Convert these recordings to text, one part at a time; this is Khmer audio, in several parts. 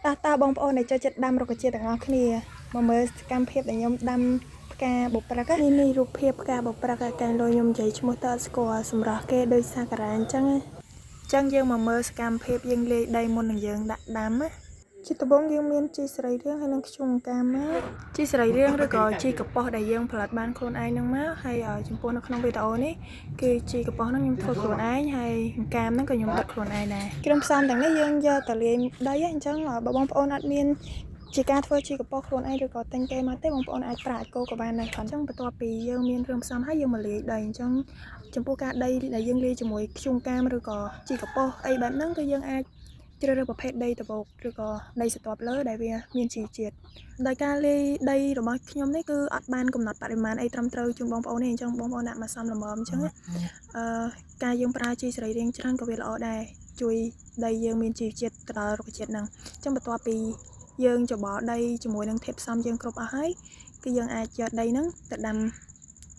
ta bongប្អូនដែលចូលចិត្តដាំរុក្ខជាតិទាំងអស់គ្នាមកមើលសកម្មភាពដែលខ្ញុំដាំផ្កាបុប្រឹកនេះរូបភាពផ្កាបុប្រឹកកាលលុយខ្ញុំនិយាយឈ្មោះតើអត់ស្គាល់សម្រាប់គេដូចសាការ៉ាអញ្ចឹងយើងមកមើលសកម្មភាពយើងលាយដីមុននឹងយើងដាក់ដាំណាជាដំបូងយើងមានជីសរីរាង្គហើយនឹងខ្ជុំកាមកជីសរីរាង្គឬក៏ជីកប៉ុសដែលយើងផលិតបានខ្លួនឯងនឹងមកហើយចំពោះនៅក្នុងវីដេអូនេះគឺជីកប៉ុសហ្នឹងខ្ញុំធ្វើខ្លួនឯងហើយកាមហ្នឹងក៏ខ្ញុំដុតខ្លួនឯងដែរគ្រឿងផ្សំទាំងនេះយើងយកទៅលាយដីអញ្ចឹងបើបងប្អូនអត់មានជាការធ្វើជីកប៉ុសខ្លួនឯងឬក៏ទិញគេមកទេបងប្អូនអាចប្រើអាចគោក៏បានដែរអញ្ចឹងបន្ទាប់ពីយើងមានគ្រឿងផ្សំហើយយើងមកលាយដីអញ្ចឹងចំពោះការដីដែលយើងលាយជាមួយខ្ជុំកាមឬក៏ជីកប៉ុសអីបែបហ្នឹងគឺយើងអាចជ្រើសរើសប្រភេទដីតបោកឬក៏ដីស្រទាប់លើដែលវាមានជីជាតិដោយការលាយដីរបស់ខ្ញុំនេះគឺអត់បានកំណត់បរិមាណអីត្រឹមត្រូវជូនបងប្អូនទេអញ្ចឹងបងប្អូនដាក់មកសមល្មមអញ្ចឹងការយើងប្រើជីសរីរាង្គច្រើនក៏វាល្អដែរជួយដីយើងមានជីជាតិទៅដល់រុក្ខជាតិហ្នឹងអញ្ចឹងបន្ទាប់ពីយើងច្របល់ដីជាមួយនឹងធាតុផ្សំយើងគ្រប់អស់ហើយគឺយើងអាចយកដីហ្នឹងទៅដាំ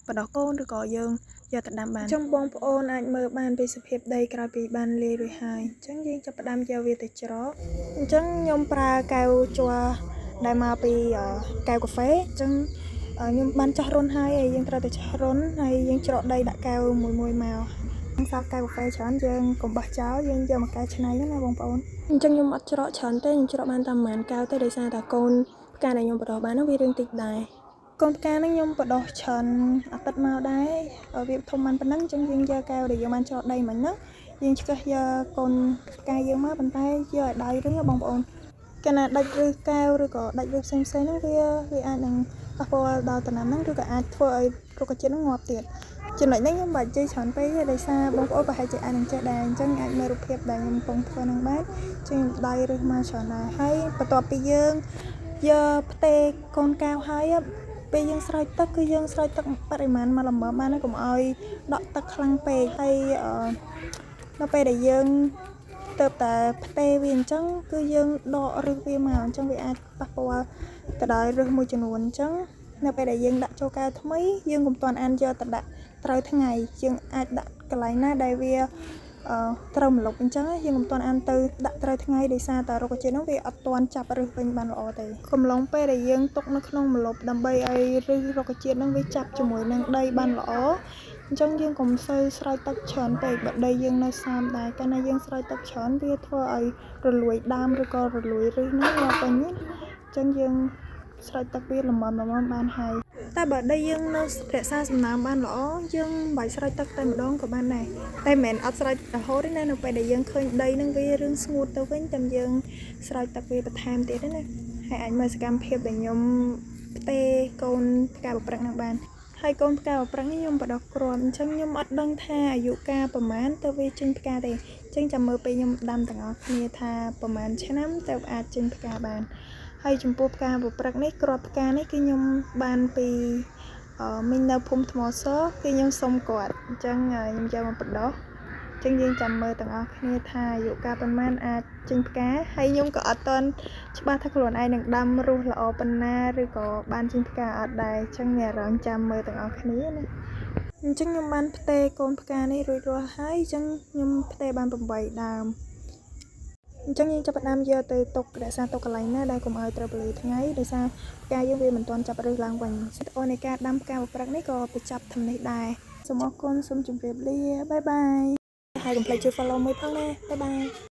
បដោះកូនឬក៏យើងយកទៅដាំបានអញ្ចឹងបងប្អូនអាចមើលបានពីសភាពដីក្រោយពីបានលាយរួចហើយអញ្ចឹងយើងចាប់ផ្ដើមយកវាទៅច្រកអញ្ចឹងខ្ញុំប្រើកែវជ័រដែលមកពីកែវកាហ្វេអញ្ចឹងខ្ញុំបានចោះរុនហើយយើងត្រូវទៅចោះរុនហើយយើងច្រកដីដាក់កែវមួយមកសល់កែវកាហ្វេច្រើនយើងកុំបោះចោលយើងយកមកកែច្នៃហ្នឹងណាបងប្អូនអញ្ចឹងខ្ញុំអត់ច្រកច្រើនទេខ្ញុំច្រកបានតែប្រហែលកែវទេដោយសារតែកូនផ្កាដែលខ្ញុំបដោះបានហ្នឹងវារឿងតិចដែរកូនផ្កាហ្នឹងខ្ញុំបដោះច្រើនអាទិត្យមកដែរវាធំបានប៉ុណ្ណឹងអញ្ចឹងយើងយកកែវដែលយើងបានច្រកដីមិញហ្នឹងយើងឆ្កឹះយកកូនផ្កាយើងមកប៉ុន្តែយកឲ្យដៃរឹងបងប្អូនកាលណាដាច់ឬកែវឬក៏ដាច់ឬផ្សេងហ្នឹងវាអាចនឹងប៉ះពាល់ដល់ដំណាំហ្នឹងឬក៏អាចធ្វើឲ្យរុក្ខជាតិហ្នឹងងាប់ទៀតចំណុចនេះខ្ញុំបាច់និយាយច្រើនពេកទេដោយសារបងប្អូនប្រហែលជាអាចនឹងចេះដែរអញ្ចឹងអាចមើលរូបភាពដែលខ្ញុំកំពុងធ្វើនឹងបានជាងដៃឬមកច្រើនដែរហើយបន្ទាប់ពីយើងយកផ្ទេកូនកែវហើយពេលយើងស្រោចទឹកគឺយើងស្រោចទឹកបរិមាណមកល្មមបានហើយកុំឲ្យដក់ទឹកខ្លាំងពេកហើយនៅពេលដែលយើងទៅតែផ្ទេវាអញ្ចឹងគឺយើងដកឫសវាមកអញ្ចឹងវាអាចប៉ះពាល់ទៅដល់ឫសមួយចំនួនអញ្ចឹងនៅពេលដែលយើងដាក់ចូលកែវថ្មីយើងកុំទាន់អានយកទៅដាក់ត្រូវថ្ងៃយើងអាចដាក់កន្លែងណាដែលវាត្រូវម្លប់អញ្ចឹងយើងកុំទាន់អានទៅដាក់ត្រូវថ្ងៃដោយសារតែរុក្ខជាតិនោះវាអត់ទាន់ចាប់ឫសវិញបានល្អទេកំឡុងពេលដែលយើងទុកនៅក្នុងម្លប់ដើម្បីឲ្យឫសរុក្ខជាតិនោះវាចាប់ជាមួយនឹងដីបានល្អអញ្ចឹងយើងកុំសូវស្រោចទឹកច្រើនពេកបើដីយើងនៅសើមដែរកាលណាយើងស្រោចទឹកច្រើនវាធ្វើឲ្យរលួយដើមឬក៏រលួយឫសនោះមកវិញអញ្ចឹងយើងស្រោចទឹកវាល្មមបានហើយតែបើដីយើងនៅរក្សាសំណើមបានល្អយើងមិនបាច់ស្រោចទឹកតែម្ដងក៏បានដែរតែមិនមែនអត់ស្រោចរហូតទេណានៅពេលដែលយើងឃើញដីនឹងវារឿងស្ងួតទៅវិញតែយើងស្រោចទឹកវាបន្ថែមទៀតទេណាហើយអាចមើលសកម្មភាពដែលខ្ញុំផ្ទេកូនផ្កាបុប្រឹកនឹងបានហើយកូនផ្កាបុប្រឹកនេះខ្ញុំបដោះគ្រាប់អញ្ចឹងខ្ញុំអត់ដឹងថាអាយុកាលប្រហែលទៅវាចេញផ្កាទេអញ្ចឹងចាំមើលពេលខ្ញុំដាំទាំងអស់គ្នាថាប្រហែលឆ្នាំទៅអាចចេញផ្កាបានហើយចំពោះផ្កាបុប្រឹកនេះគ្រាប់ផ្កានេះគឺខ្ញុំបានពីមិញនៅភូមិថ្មសគឺខ្ញុំសុំគាត់អញ្ចឹងខ្ញុំយកមកបដោះអញ្ចឹងយើងចាំមើលទាំងអស់គ្នាថាអាយុកាលប្រហែលអាចចេញផ្កាហើយខ្ញុំក៏អត់ទាន់ច្បាស់ថាខ្លួនឯងនឹងដាំរស់ល្អប៉ុណ្ណាឬក៏បានចេញផ្កាអត់ដែរអញ្ចឹងមានអារម្មណ៍ចាំមើលទាំងអស់គ្នាណាអញ្ចឹងខ្ញុំបានផ្ទេកូនផ្កានេះរួចរាល់ហើយអញ្ចឹងខ្ញុំផ្ទេបាន8ដើមអញ្ចឹងយើងចាប់ផ្ដើមយកទៅទុករក្សាទុកកន្លែងណាដែលកុំឲ្យត្រូវពន្លឺថ្ងៃដោយសារផ្កាយើងវាមិនទាន់ចាប់ឫសឡើងវិញវីដេអូនៃការដាំផ្កាបុប្រឹកនេះក៏បញ្ចប់ត្រឹមនេះដែរសូមអរគុណសូមជម្រាបលាបាយបាយហើយកុំភ្លេចជួយ follow មួយផងណាបាយបាយ